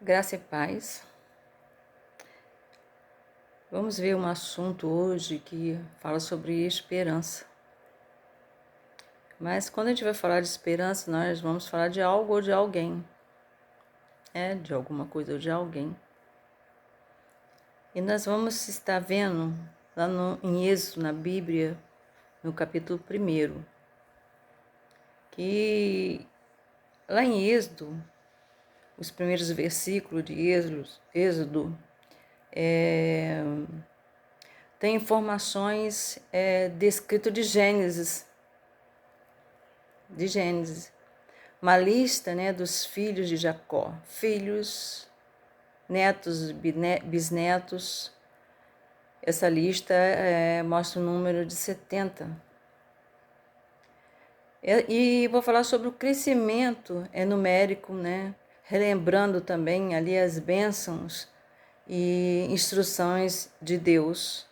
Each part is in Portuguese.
Graça e paz. Vamos ver um assunto hoje que fala sobre esperança. Mas quando a gente vai falar de esperança, nós vamos falar de algo ou de alguém. De alguma coisa ou de alguém. E nós vamos estar vendo lá em Êxodo, na Bíblia, no capítulo 1, que lá em Êxodo, os primeiros versículos de Êxodo tem informações descritas de Gênesis. Uma lista, dos filhos de Jacó, filhos, netos, bisnetos. Essa lista mostra o número de 70. E vou falar sobre o crescimento numérico, relembrando também ali as bênçãos e instruções de Deus.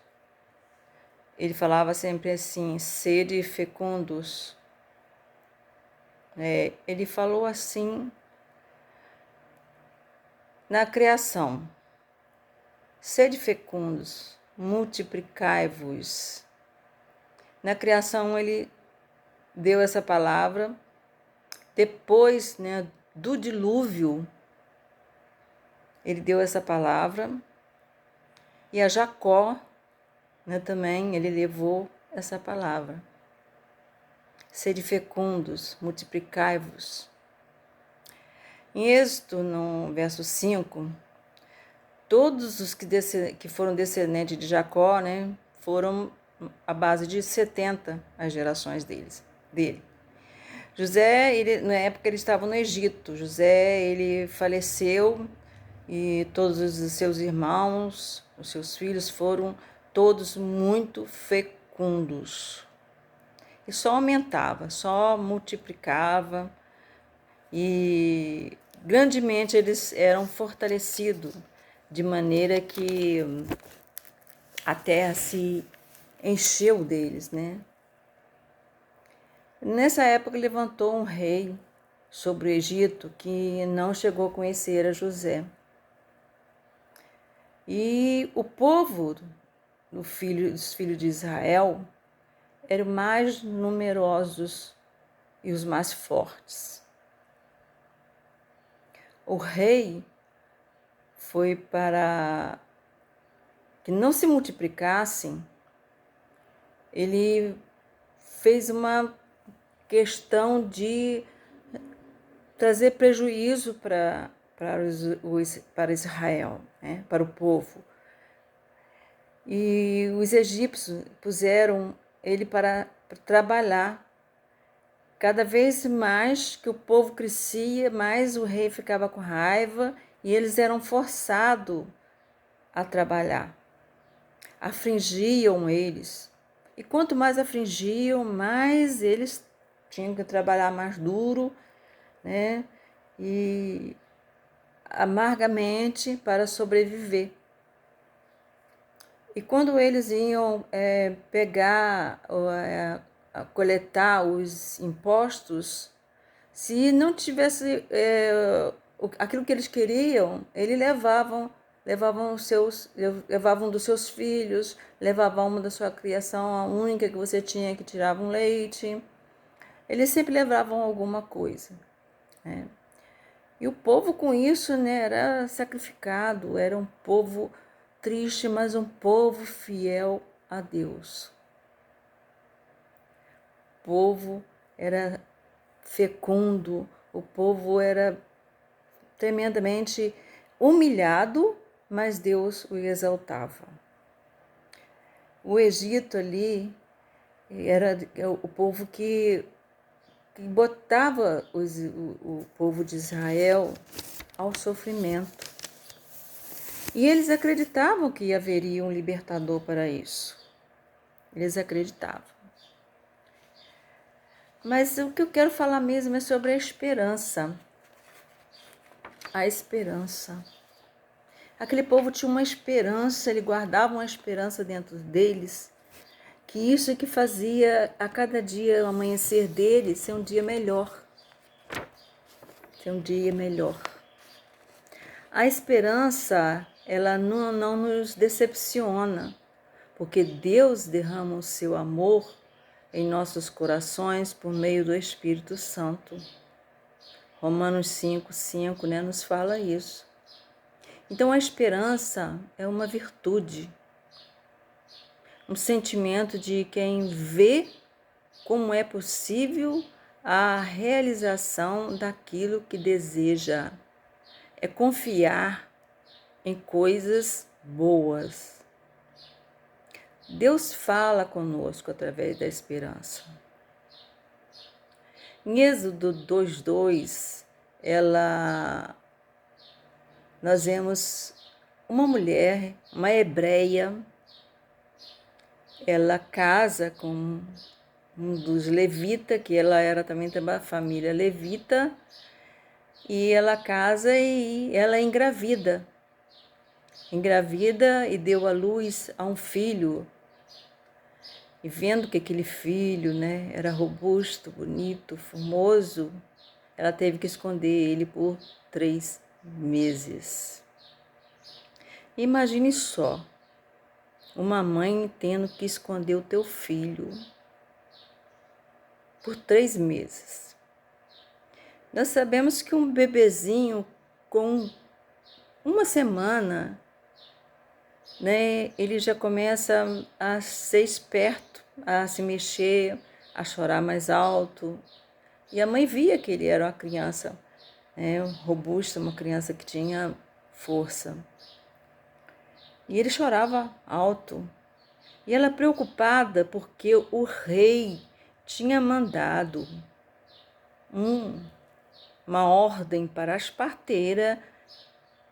Ele falava sempre assim: sede fecundos. Ele falou assim na criação: sede fecundos, multiplicai-vos. Na criação ele deu essa palavra. Depois, do dilúvio, ele deu essa palavra. E a Jacó, também ele levou essa palavra. Sede fecundos, multiplicai-vos. Em Êxodo, no verso 5, todos os que foram descendentes de Jacó, foram a base de 70 as gerações dele. José, na época ele estava no Egito. José, ele faleceu e todos os seus irmãos, os seus filhos foram todos muito fecundos. E só aumentava, só multiplicava e grandemente eles eram fortalecidos, de maneira que a terra se encheu deles, Nessa época levantou um rei sobre o Egito que não chegou a conhecer a José. E o povo dos filhos de Israel eram mais numerosos e os mais fortes. O rei foi para que não se multiplicassem, ele fez uma questão de trazer prejuízo para Israel, para o povo. E os egípcios puseram ele para trabalhar. Cada vez mais que o povo crescia, mais o rei ficava com raiva e eles eram forçados a trabalhar. Afligiam eles. E quanto mais afligiam, mais eles tinham que trabalhar mais duro, e amargamente para sobreviver. E quando eles iam coletar os impostos, se não tivesse aquilo que eles queriam, eles levavam dos seus filhos, levavam uma da sua criação, a única que você tinha, que tirava um leite. Eles sempre levavam alguma coisa. E o povo com isso, era sacrificado, era um povo triste, mas um povo fiel a Deus. O povo era fecundo, o povo era tremendamente humilhado, mas Deus o exaltava. O Egito ali era o povo que botava o povo de Israel ao sofrimento. E eles acreditavam que haveria um libertador para isso. Eles acreditavam. Mas o que eu quero falar mesmo é sobre a esperança. A esperança. Aquele povo tinha uma esperança, ele guardava uma esperança dentro deles, que isso é que fazia a cada dia, o amanhecer deles, ser um dia melhor. Ser um dia melhor. A esperança, ela não nos decepciona, porque Deus derrama o seu amor em nossos corações por meio do Espírito Santo. Romanos 5:5, né, nos fala isso. Então a esperança é uma virtude, um sentimento de quem vê como é possível a realização daquilo que deseja. É confiar em coisas boas. Deus fala conosco através da esperança. Em Êxodo 2:2, nós vemos uma mulher, uma hebreia, ela casa com um dos levitas, que ela era também da família levita, e ela casa e ela engravida e deu à luz a um filho. E vendo que aquele filho, né, era robusto, bonito, formoso, ela teve que esconder ele por 3 meses. Imagine só, uma mãe tendo que esconder o teu filho por 3 meses. Nós sabemos que um bebezinho com 1 semana, né, ele já começa a ser esperto, a se mexer, a chorar mais alto. E a mãe via que ele era uma criança, né, robusta, uma criança que tinha força. E ele chorava alto. E ela preocupada porque o rei tinha mandado uma ordem para as parteiras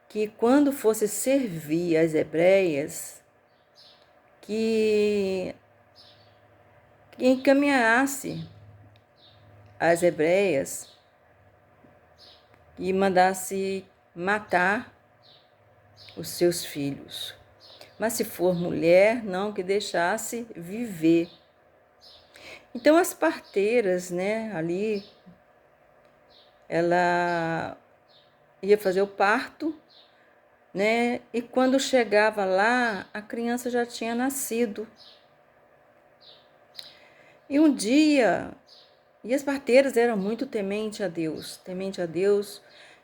que quando fosse servir as hebreias, que encaminhasse as hebreias e mandasse matar os seus filhos. Mas se for mulher, não, que deixasse viver. Então as parteiras, né, ali, ela ia fazer o parto, né, e quando chegava lá, a criança já tinha nascido. E um dia, e as parteiras eram muito temente a Deus,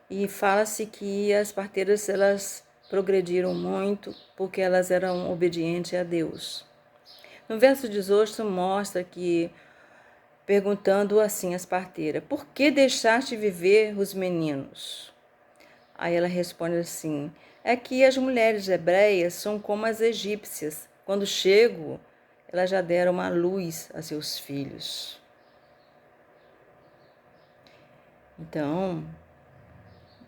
e fala-se que as parteiras, elas progrediram muito porque elas eram obedientes a Deus. No verso 18 mostra que, perguntando assim as parteiras, por que deixaste viver os meninos? Aí ela responde assim, é que as mulheres hebreias são como as egípcias, quando chego, elas já deram uma luz a seus filhos. Então,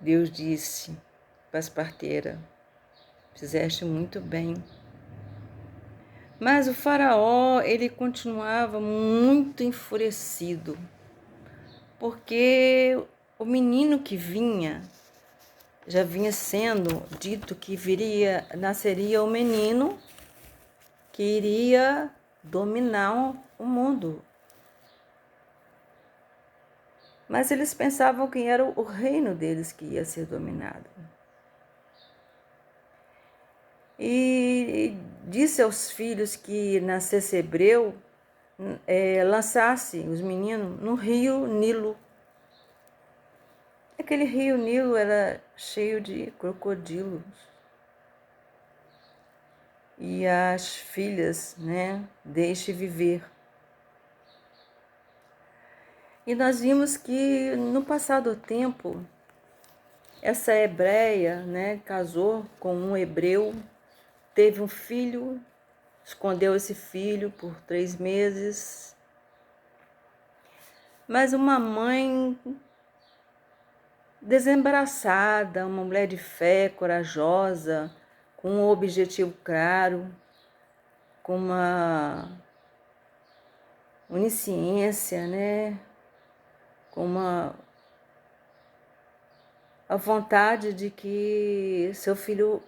Deus disse para as parteiras, fizeste muito bem. Mas o faraó, ele continuava muito enfurecido, porque o menino que vinha, já vinha sendo dito que nasceria o menino que iria dominar o mundo. Mas eles pensavam que era o reino deles que ia ser dominado. E disse aos filhos que nascesse hebreu, lançasse os meninos no rio Nilo. Aquele rio Nilo era cheio de crocodilos. E as filhas, né, deixe viver. E nós vimos que no passado tempo, essa hebreia, né, casou com um hebreu, teve um filho, escondeu esse filho por 3 meses. Mas uma mãe desembaraçada, uma mulher de fé, corajosa, com um objetivo claro, com uma onisciência, né? Com a vontade de que seu filho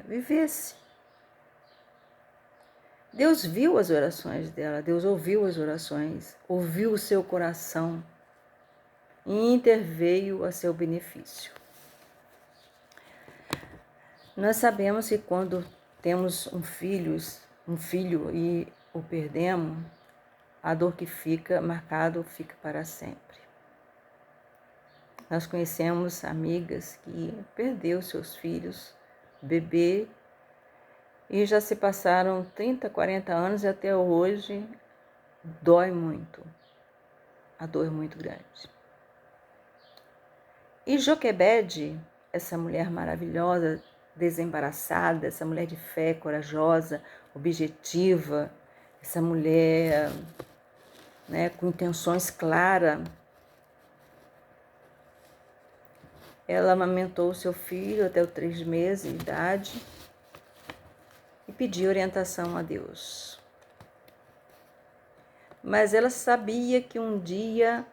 vivesse. Deus viu as orações dela, Deus ouviu as orações, ouviu o seu coração e interveio a seu benefício. Nós sabemos que quando temos um filho e o perdemos, a dor que fica marcado fica para sempre. Nós conhecemos amigas que perdeu seus filhos, bebê, e já se passaram 30, 40 anos e até hoje dói muito. A dor é muito grande. E Joquebede, essa mulher maravilhosa, desembaraçada, essa mulher de fé, corajosa, objetiva, essa mulher, né, com intenções claras, ela amamentou seu filho até os 3 meses de idade e pediu orientação a Deus. Mas ela sabia que um dia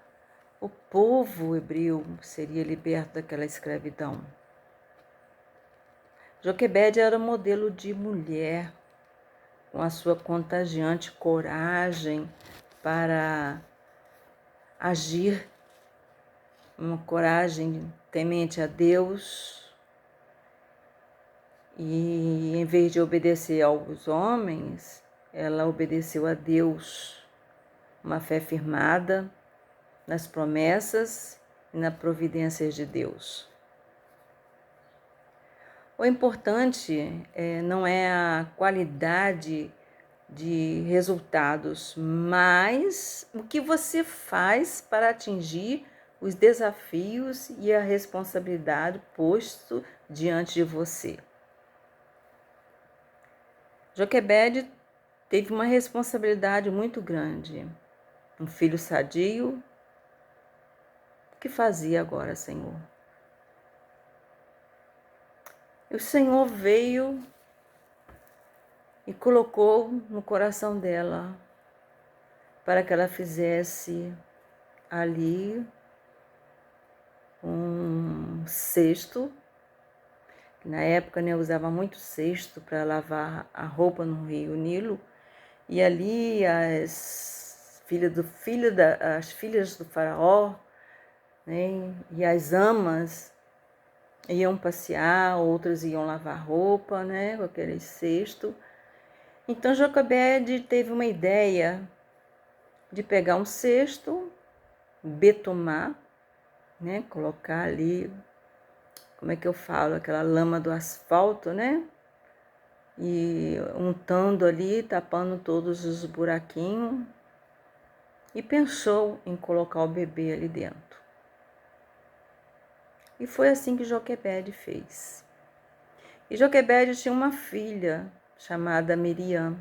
o povo hebreu seria liberto daquela escravidão. Joquebede era um modelo de mulher, com a sua contagiante coragem para agir, uma coragem temente a Deus, e em vez de obedecer aos homens, ela obedeceu a Deus, uma fé firmada nas promessas e na providência de Deus. O importante não é a qualidade de resultados, mas o que você faz para atingir os desafios e a responsabilidade posto diante de você. Joquebede teve uma responsabilidade muito grande. Um filho sadio. O que fazia agora, Senhor? E o Senhor veio e colocou no coração dela para que ela fizesse ali um cesto. Na época, né, usava muito cesto para lavar a roupa no rio Nilo. E ali as filhas do faraó, né, e as amas iam passear, outras iam lavar roupa, né, com aquele cesto. Então Joquebede teve uma ideia de pegar um cesto, betumar, né, colocar ali, como é que eu falo, aquela lama do asfalto, né, e untando ali, tapando todos os buraquinhos, e pensou em colocar o bebê ali dentro. E foi assim que Joquebede fez. E Joquebede tinha uma filha chamada Miriam.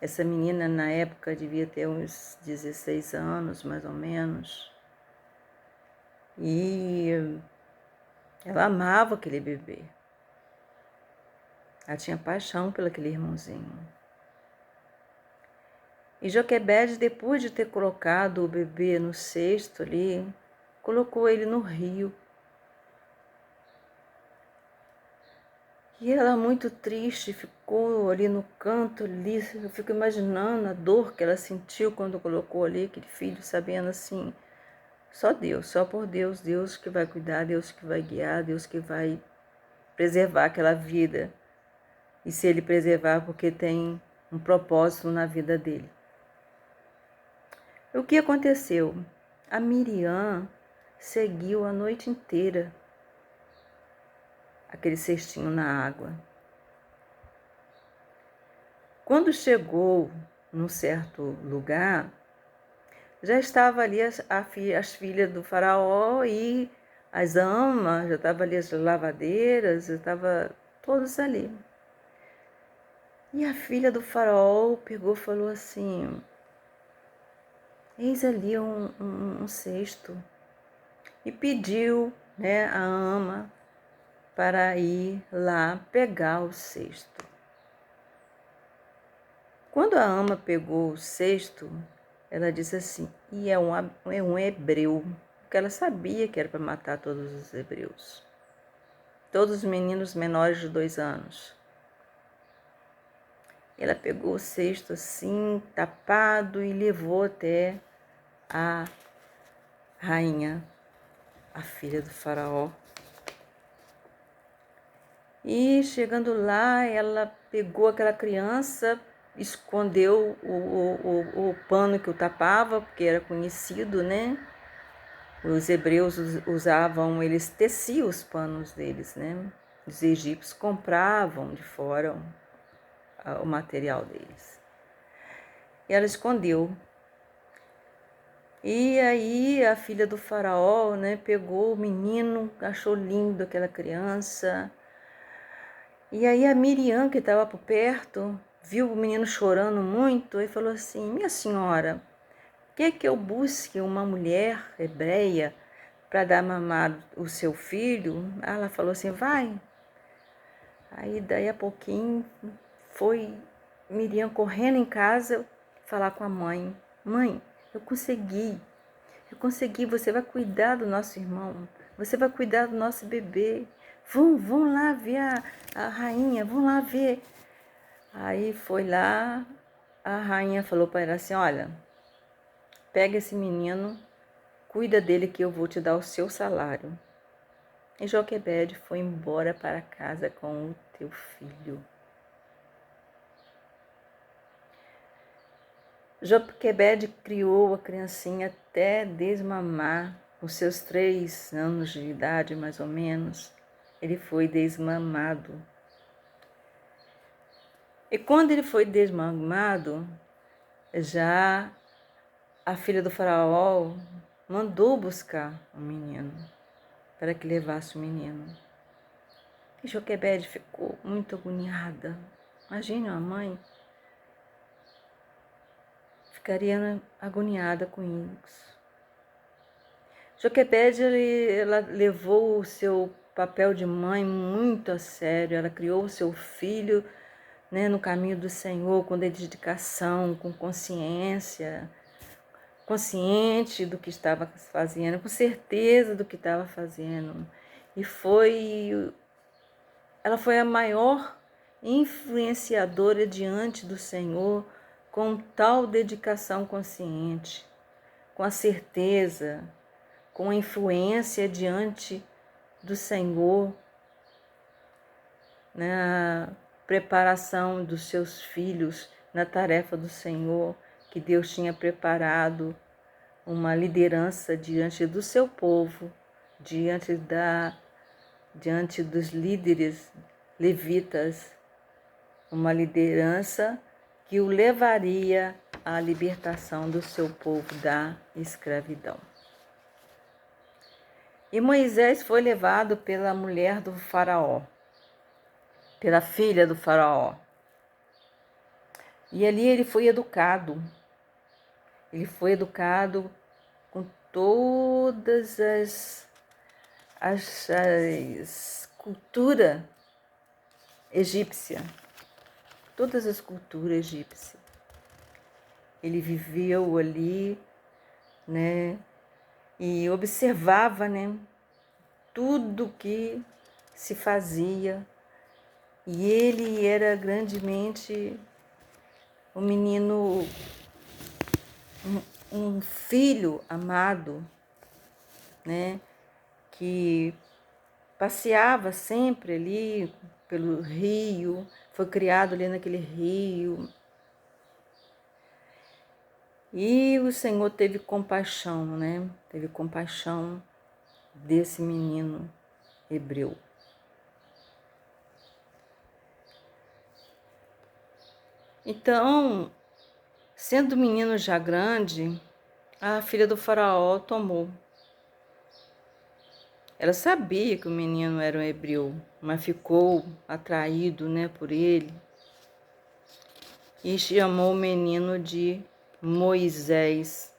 Essa menina, na época, devia ter uns 16 anos, mais ou menos. E ela amava aquele bebê. Ela tinha paixão pelo aquele irmãozinho. E Joquebede, depois de ter colocado o bebê no cesto ali, colocou ele no rio. E ela, muito triste, ficou ali no canto ali. Eu fico imaginando a dor que ela sentiu quando colocou ali aquele filho, sabendo assim, só Deus, só por Deus, Deus que vai cuidar, Deus que vai guiar, Deus que vai preservar aquela vida. E se Ele preservar, porque tem um propósito na vida dele. O que aconteceu? A Miriam seguiu a noite inteira aquele cestinho na água. Quando chegou num certo lugar, já estava ali as filhas do faraó e as amas, já estavam ali as lavadeiras, já estavam todos ali. E a filha do faraó pegou e falou assim, eis ali um cesto. E pediu, né, a ama para ir lá pegar o cesto. Quando a ama pegou o cesto, ela disse assim, e é um hebreu, porque ela sabia que era para matar todos os hebreus, todos os meninos menores de 2 anos. Ela pegou o cesto assim, tapado, e levou até a rainha, a filha do faraó. E chegando lá, ela pegou aquela criança, escondeu o pano que o tapava, porque era conhecido, né? Os hebreus usavam, eles teciam os panos deles, né? Os egípcios compravam de fora o material deles. E ela escondeu. E aí a filha do faraó, né, pegou o menino, achou lindo aquela criança. E aí a Miriam, que estava por perto, viu o menino chorando muito e falou assim: minha senhora, quer que eu busque uma mulher hebreia para dar mamar o seu filho? Ela falou assim: vai. Aí daí a pouquinho foi Miriam correndo em casa falar com a mãe: mãe, eu consegui, você vai cuidar do nosso irmão, você vai cuidar do nosso bebê. Vão lá ver a rainha, vão lá ver. Aí foi lá, a rainha falou para ela assim: olha, pega esse menino, cuida dele que eu vou te dar o seu salário. E Joquebede foi embora para casa com o teu filho. Joquebede criou a criancinha até desmamar, os seus 3 anos de idade, mais ou menos. Ele foi desmamado. E quando ele foi desmamado, já a filha do faraó mandou buscar o menino, para que levasse o menino. E Joquebede ficou muito agoniada. Imagine uma mãe ficaria agoniada com isso. Joquebede, ela levou o seu papel de mãe muito a sério. Ela criou o seu filho, né, no caminho do Senhor, com dedicação, com consciência, consciente do que estava fazendo, com certeza do que estava fazendo. E ela foi a maior influenciadora diante do Senhor, com tal dedicação consciente, com a certeza, com a influência diante do Senhor, na preparação dos seus filhos, na tarefa do Senhor, que Deus tinha preparado uma liderança diante do seu povo, diante dos líderes levitas, uma liderança que o levaria à libertação do seu povo da escravidão. E Moisés foi levado pela mulher do faraó, pela filha do faraó. E ali ele foi educado. Ele foi educado com todas as culturas egípcias. Todas as culturas egípcias. Ele viveu ali, né? E observava, né, tudo que se fazia. E ele era grandemente um menino, um filho amado, né, que passeava sempre ali pelo rio, foi criado ali naquele rio. E o Senhor teve compaixão, né? Teve compaixão desse menino hebreu. Então, sendo o menino já grande, a filha do faraó tomou. Ela sabia que o menino era um hebreu, mas ficou atraído, né, por ele. E chamou o menino de Moisés.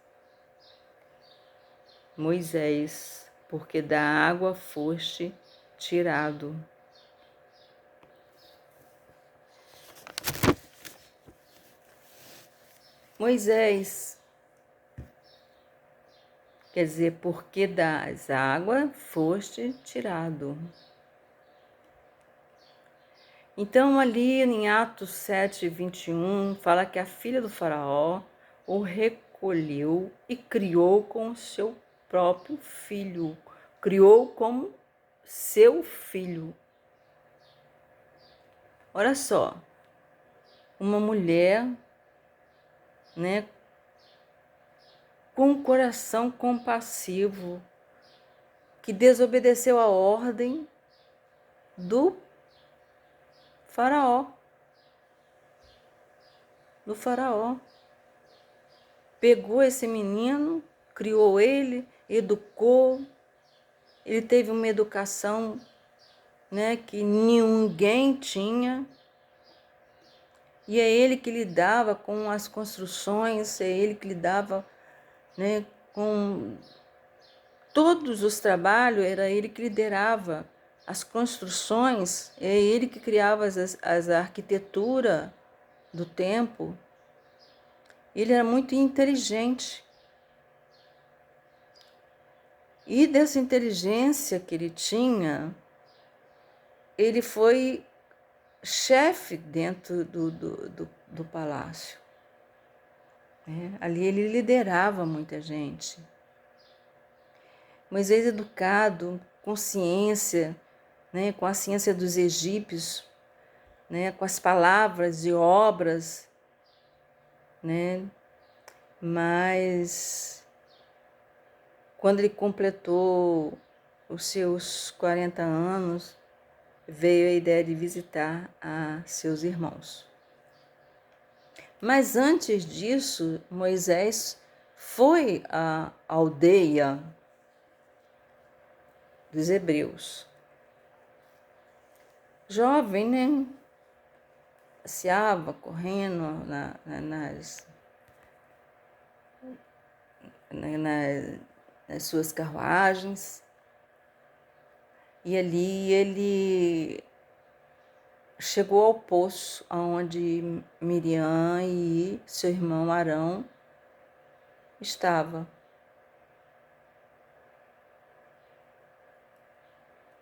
Moisés, porque da água foste tirado. Moisés, quer dizer, porque das águas foste tirado. Então, ali em Atos 7, 21, fala que a filha do faraó o recolheu e criou com seu próprio filho. Criou como seu filho. Olha só, uma mulher, né, com um coração compassivo, que desobedeceu a ordem do faraó, Pegou esse menino, criou ele, educou, ele teve uma educação, né, que ninguém tinha. E é ele que lidava com as construções, é ele que lidava, né, com todos os trabalhos, era ele que liderava as construções, é ele que criava as arquitetura do templo. Ele era muito inteligente. E dessa inteligência que ele tinha, ele foi chefe dentro do palácio. Ali ele liderava muita gente. Moisés, educado, com ciência, né, com a ciência dos egípcios, né, com as palavras e obras, né, mas quando ele completou os seus 40 anos, veio a ideia de visitar a seus irmãos. Mas antes disso, Moisés foi à aldeia dos hebreus. Jovem, né? Passeava, correndo nas suas carruagens. E ali ele chegou ao poço onde Miriam e seu irmão Arão estavam.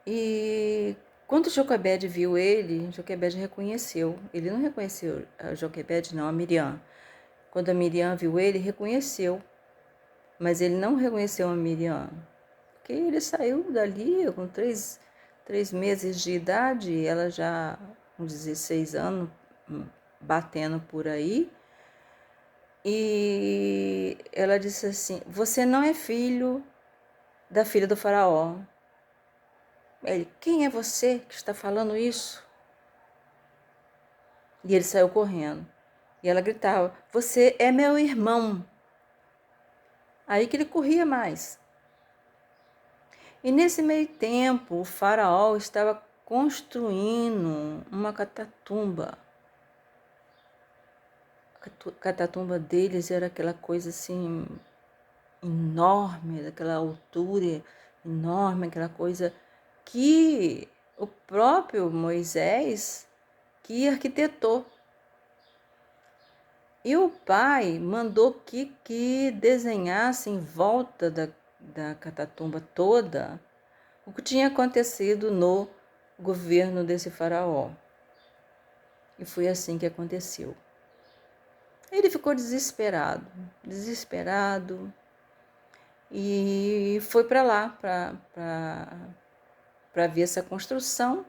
E quando Joquebede viu ele, Joquebede reconheceu. Ele não reconheceu a Joquebede, não, a Miriam. Quando a Miriam viu ele, reconheceu. Mas ele não reconheceu a Miriam. Porque ele saiu dali com três meses de idade, ela já com 16 anos, batendo por aí. E ela disse assim: você não é filho da filha do faraó. Ele: quem é você que está falando isso? E ele saiu correndo. E ela gritava: você é meu irmão. Aí que ele corria mais. E nesse meio tempo, o faraó estava construindo uma catatumba. A catatumba deles era aquela coisa assim enorme, daquela altura enorme, aquela coisa que o próprio Moisés que arquitetou. E o pai mandou que desenhasse em volta da catatumba toda o que tinha acontecido no governo desse faraó. E foi assim que aconteceu. Ele ficou desesperado, e foi para lá para ver essa construção.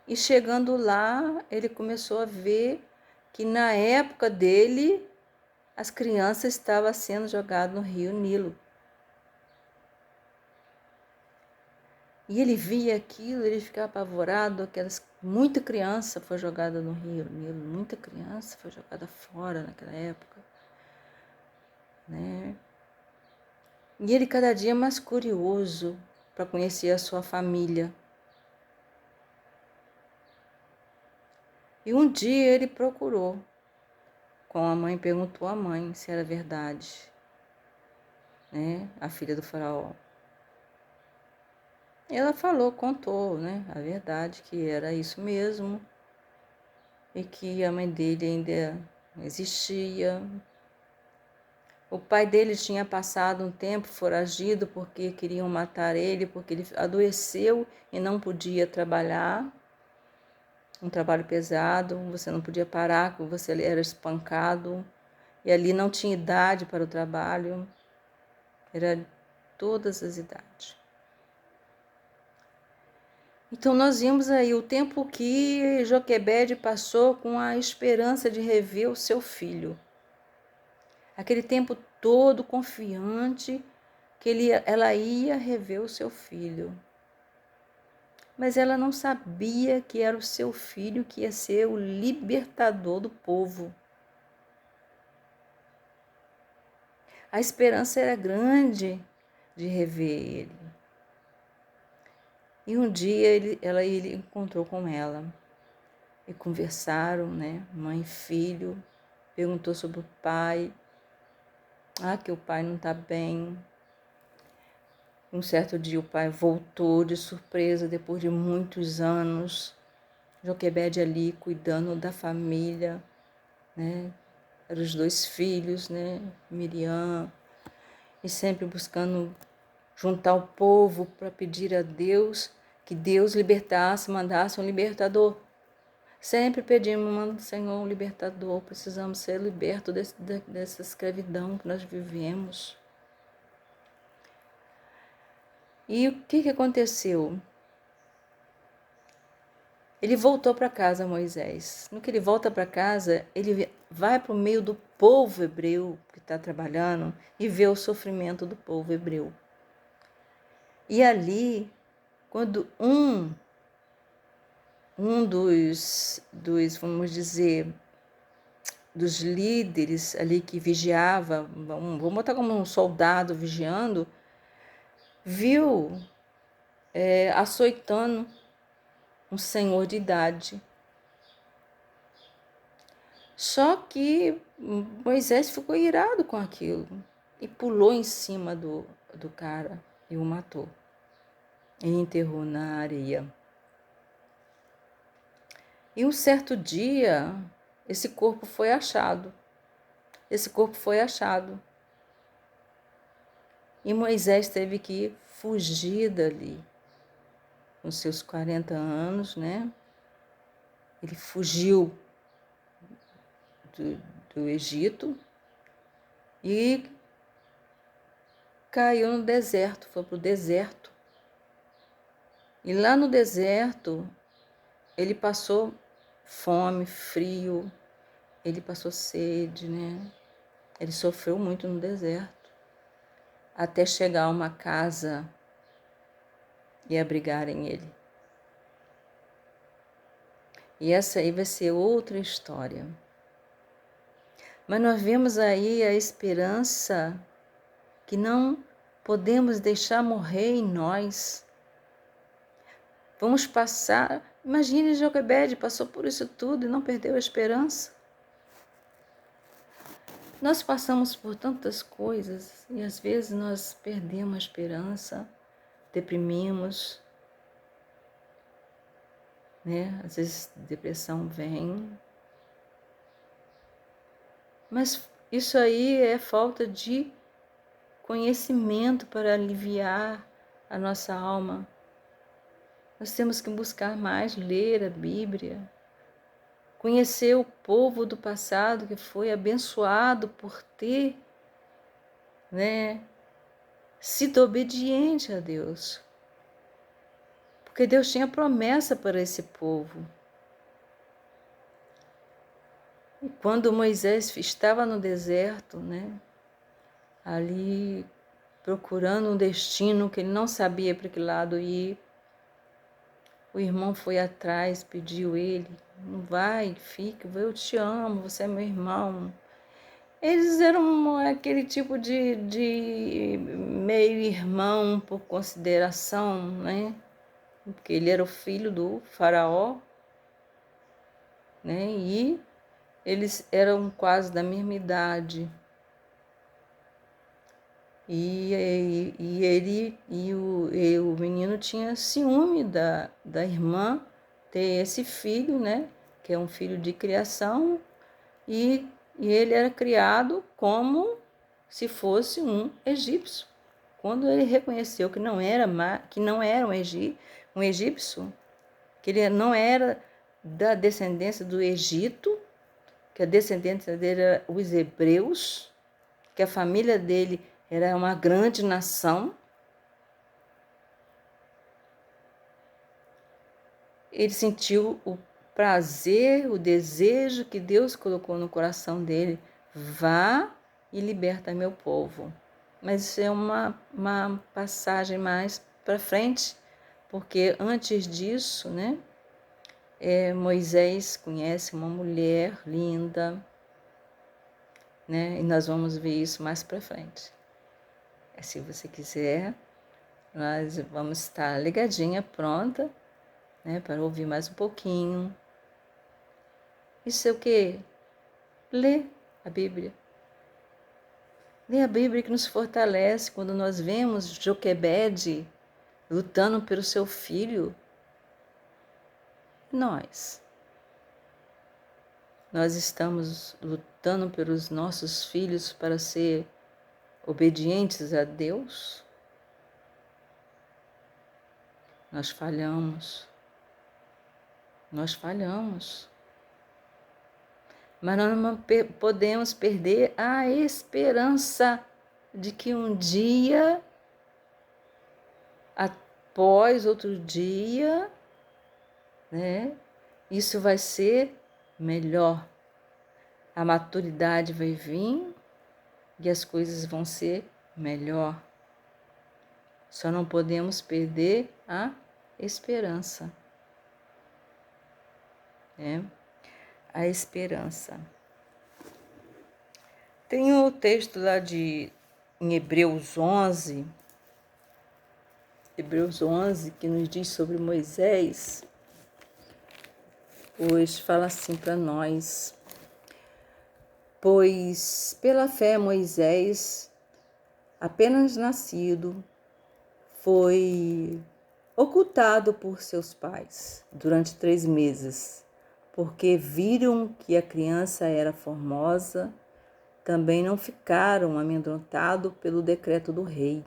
E chegando lá, ele começou a ver que na época dele, as crianças estavam sendo jogadas no rio Nilo. E ele via aquilo, ele ficava apavorado, muita criança foi jogada no rio Nilo, muita criança foi jogada fora naquela época, né? E ele cada dia mais curioso para conhecer a sua família. E um dia ele procurou com a mãe, perguntou à mãe se era verdade, né? A filha do faraó. Ela falou, contou, né? A verdade, que era isso mesmo. E que a mãe dele ainda existia. O pai dele tinha passado um tempo foragido porque queriam matar ele, porque ele adoeceu e não podia trabalhar. Um trabalho pesado, você não podia parar, você era espancado. E ali não tinha idade para o trabalho, era todas as idades. Então nós vimos aí o tempo que Joquebede passou com a esperança de rever o seu filho. Aquele tempo todo confiante que ela ia rever o seu filho. Mas ela não sabia que era o seu filho que ia ser o libertador do povo. A esperança era grande de rever ele. E um dia ele encontrou com ela e conversaram, né? Mãe e filho. Perguntou sobre o pai. Que o pai não está bem. Um certo dia o pai voltou de surpresa depois de muitos anos. Joquebede ali cuidando da família, né? Eram os 2 filhos, né? Miriam, e sempre buscando juntar o povo para pedir a Deus que Deus libertasse, mandasse um libertador. Sempre pedimos, manda Senhor um libertador, precisamos ser libertos dessa escravidão que nós vivemos. E o que aconteceu? Ele voltou para casa, Moisés. No que ele volta para casa, ele vai para o meio do povo hebreu que está trabalhando e vê o sofrimento do povo hebreu. E ali, quando um dos, vamos dizer, dos líderes ali que vigiava, vamos botar como um soldado vigiando, viu açoitando um senhor de idade. Só que Moisés ficou irado com aquilo e pulou em cima do cara e o matou. E enterrou na areia. E um certo dia, esse corpo foi achado. E Moisés teve que fugir dali. Com seus 40 anos, né? Ele fugiu do Egito e caiu no deserto, foi para o deserto. E lá no deserto, ele passou fome, frio, ele passou sede, né? Ele sofreu muito no deserto, até chegar a uma casa e abrigarem ele. E essa aí vai ser outra história. Mas nós vemos aí a esperança que não podemos deixar morrer em nós. Vamos passar. Imagine Joquebede passou por isso tudo e não perdeu a esperança. Nós passamos por tantas coisas e às vezes nós perdemos a esperança, deprimimos, né? Às vezes depressão vem. Mas isso aí é falta de conhecimento para aliviar a nossa alma. Nós temos que buscar mais, ler a Bíblia, conhecer o povo do passado que foi abençoado por ter, né, sido obediente a Deus. Porque Deus tinha promessa para esse povo. E quando Moisés estava no deserto, né, ali procurando um destino que ele não sabia para que lado ir, o irmão foi atrás, pediu ele, não vai, fica, eu te amo, você é meu irmão. Eles eram aquele tipo de meio-irmão por consideração, né? Porque ele era o filho do faraó, né? E eles eram quase da mesma idade. E o menino tinha ciúme da irmã ter esse filho, né? Que é um filho de criação, e ele era criado como se fosse um egípcio. Quando ele reconheceu que não era um egípcio, que ele não era da descendência do Egito, que a descendência dele era os hebreus, que a família dele era uma grande nação. ele sentiu o prazer, o desejo que Deus colocou no coração dele. Vá e liberta meu povo. Mas isso é uma passagem mais para frente, porque antes disso, né, Moisés conhece uma mulher linda, né, e nós vamos ver isso mais para frente. Se você quiser, nós vamos estar ligadinha, pronta, né, para ouvir mais um pouquinho. Isso é o quê? Ler a Bíblia. Ler a Bíblia que nos fortalece quando nós vemos Joquebede lutando pelo seu filho. Nós estamos lutando pelos nossos filhos para ser obedientes a Deus? Nós falhamos. Nós falhamos. Mas nós não podemos perder a esperança de que um dia, após outro dia, né, isso vai ser melhor. A maturidade vai vir e as coisas vão ser melhor. Só não podemos perder a esperança. Né? A esperança. Tem o texto lá em Hebreus 11, que nos diz sobre Moisés, pois fala assim para nós: pois pela fé Moisés, apenas nascido, foi ocultado por seus pais durante 3 meses, porque viram que a criança era formosa. Também não ficaram amedrontados pelo decreto do rei.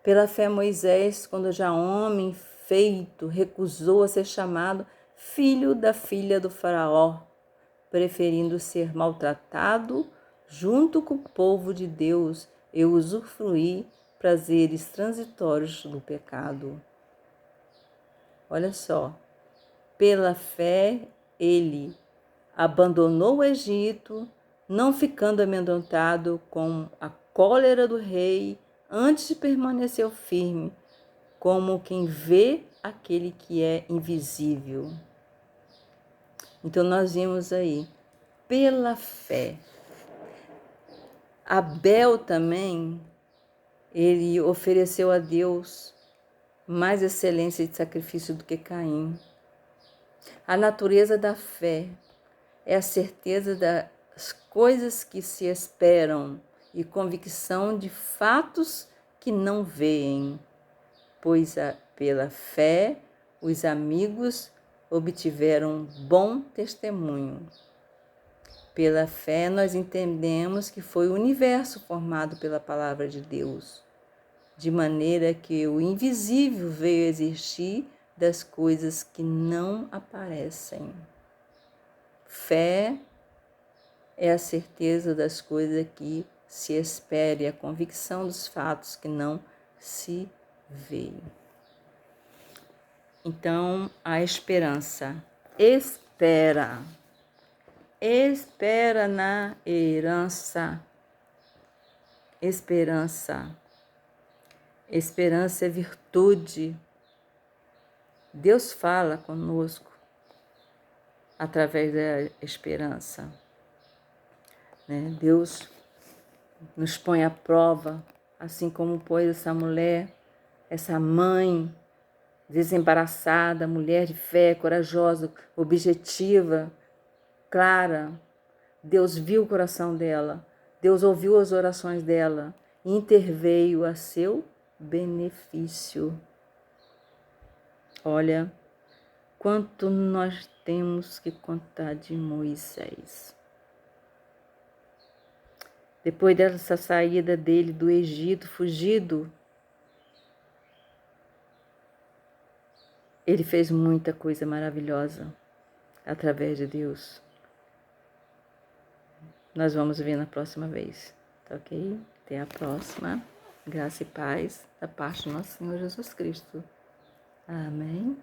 Pela fé Moisés, quando já homem feito, recusou a ser chamado filho da filha do faraó, preferindo ser maltratado junto com o povo de Deus e usufruir prazeres transitórios do pecado. Olha só, pela fé ele abandonou o Egito, não ficando amedrontado com a cólera do rei, antes permaneceu firme, como quem vê aquele que é invisível. Então nós vimos aí, pela fé. Abel também, ele ofereceu a Deus mais excelência de sacrifício do que Caim. A natureza da fé é a certeza das coisas que se esperam e convicção de fatos que não veem, pois pela fé os amigos obtiveram bom testemunho. Pela fé nós entendemos que foi o universo formado pela palavra de Deus, de maneira que o invisível veio a existir das coisas que não aparecem. Fé é a certeza das coisas que se espera e a convicção dos fatos que não se veem. Então, a esperança. Espera na herança. Esperança é virtude. Deus fala conosco através da esperança. Né? Deus nos põe à prova, assim como pôs essa mulher, essa mãe desembaraçada, mulher de fé, corajosa, objetiva, clara. Deus viu o coração dela, Deus ouviu as orações dela e interveio a seu benefício. Olha, quanto nós temos que contar de Moisés. Depois dessa saída dele do Egito, fugido, ele fez muita coisa maravilhosa através de Deus. Nós vamos ver na próxima vez, tá ok? Até a próxima. Graça e paz da parte do nosso Senhor Jesus Cristo. Amém.